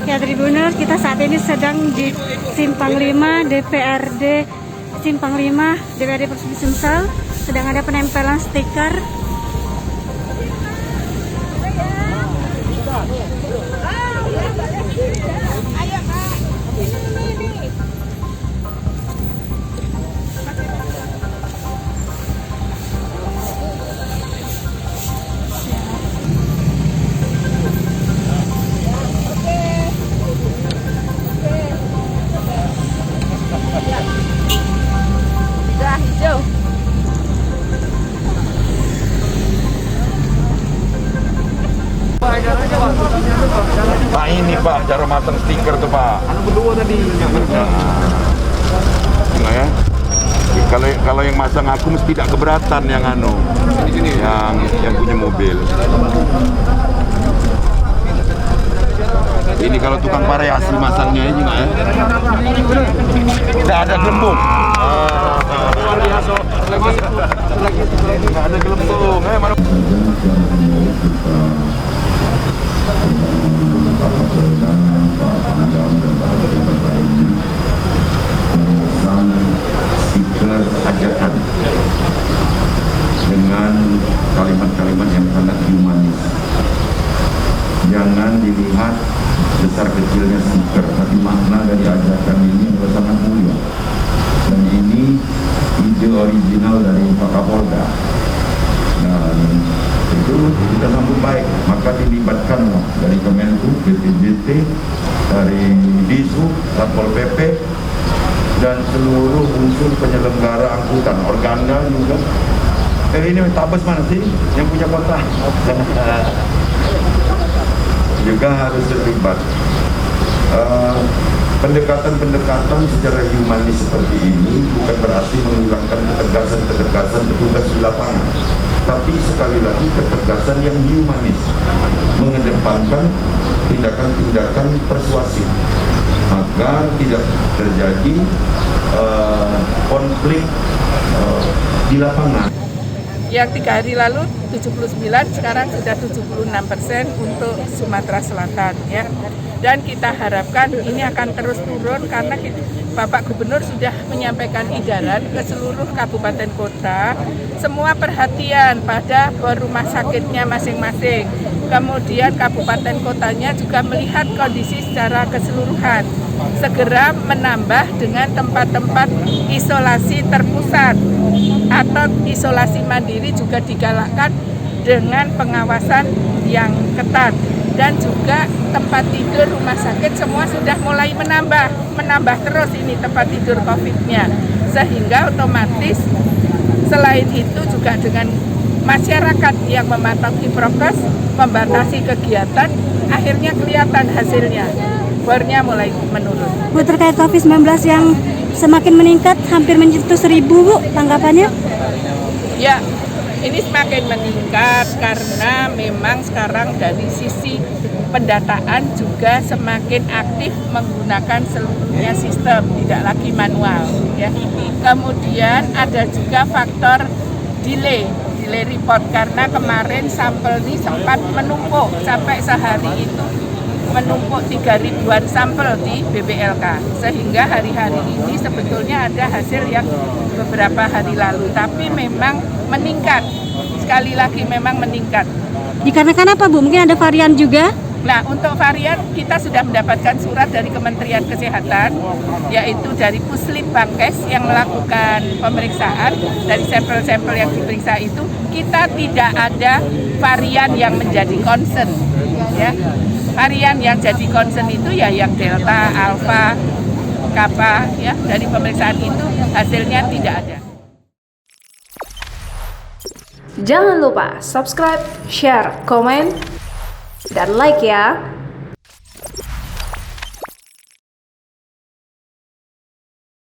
Ya Tribuners, kita saat ini sedang di Simpang 5 DPRD Simpang 5 DPRD Provinsi Sumsel. Sedang ada penempelan stiker. Hijau. Pak ini Pak, cara matang stiker tuh Pak. Anu berdua tadi yang Nah, ya. Kalau yang masang aku mesti tidak keberatan yang yang punya mobil. Ini kalau tukang variasi masangnya ini nggak ya? Tidak ada gelembung. luar biasa. Nggak ada gelembung. Mana? Stiker ajakan dengan kalimat-kalimat yang sangat humanis. Jangan dilihat besar kecilnya stiker, tapi makna dari ajakan ini adalah sangat mulia. Dan ini ide original dari Pak Kapolda. Dan itu kita sambut baik, maka dilibatkanlah dari Kemenku, BPJT, dari Disub, Satpol PP, dan seluruh unsur penyelenggara angkutan, organda juga. Ini tabes mana sih yang punya kota? Juga harus terlibat. Pendekatan-pendekatan secara humanis seperti ini bukan berarti menghilangkan ketegasan-ketegasan petugas di lapangan, tapi sekali lagi ketegasan yang humanis, mengedepankan tindakan-tindakan persuasif agar tidak terjadi konflik di lapangan. Yang 3 hari lalu 79, sekarang sudah 76% untuk Sumatera Selatan ya. Dan kita harapkan ini akan terus turun karena Bapak Gubernur sudah menyampaikan edaran ke seluruh kabupaten kota, semua perhatian pada rumah sakitnya masing-masing. Kemudian kabupaten kotanya juga melihat kondisi secara keseluruhan, segera menambah dengan tempat-tempat isolasi terpusat atau isolasi mandiri juga digalakkan dengan pengawasan yang ketat. Dan juga tempat tidur rumah sakit semua sudah mulai menambah terus ini tempat tidur COVID-nya, sehingga otomatis selain itu juga dengan masyarakat yang mematuhi prokes, membatasi kegiatan, akhirnya kelihatan hasilnya, bornya mulai menurun. Bu, terkait COVID-19 yang semakin meningkat, hampir menyentuh 1.000 Bu, tanggapannya? Ya, ini semakin meningkat karena memang sekarang dari sisi pendataan juga semakin aktif menggunakan seluruhnya sistem, tidak lagi manual ya. Kemudian ada juga faktor delay report karena kemarin sampel ini sempat menumpuk sampai sehari itu menumpuk 3.000-an sampel di BBLK, sehingga hari-hari ini sebetulnya ada hasil yang beberapa hari lalu, tapi memang meningkat, sekali lagi memang meningkat. Dikarenakan apa Bu? Mungkin ada varian juga? Nah, untuk varian kita sudah mendapatkan surat dari Kementerian Kesehatan, yaitu dari Puslitbangkes yang melakukan pemeriksaan. Dari sampel-sampel yang diperiksa itu, kita tidak ada varian yang menjadi concern ya. Varian yang jadi concern itu ya yang Delta, Alpha, Kappa ya. Dari pemeriksaan itu hasilnya tidak ada. Jangan lupa subscribe, share, komen, dan like ya.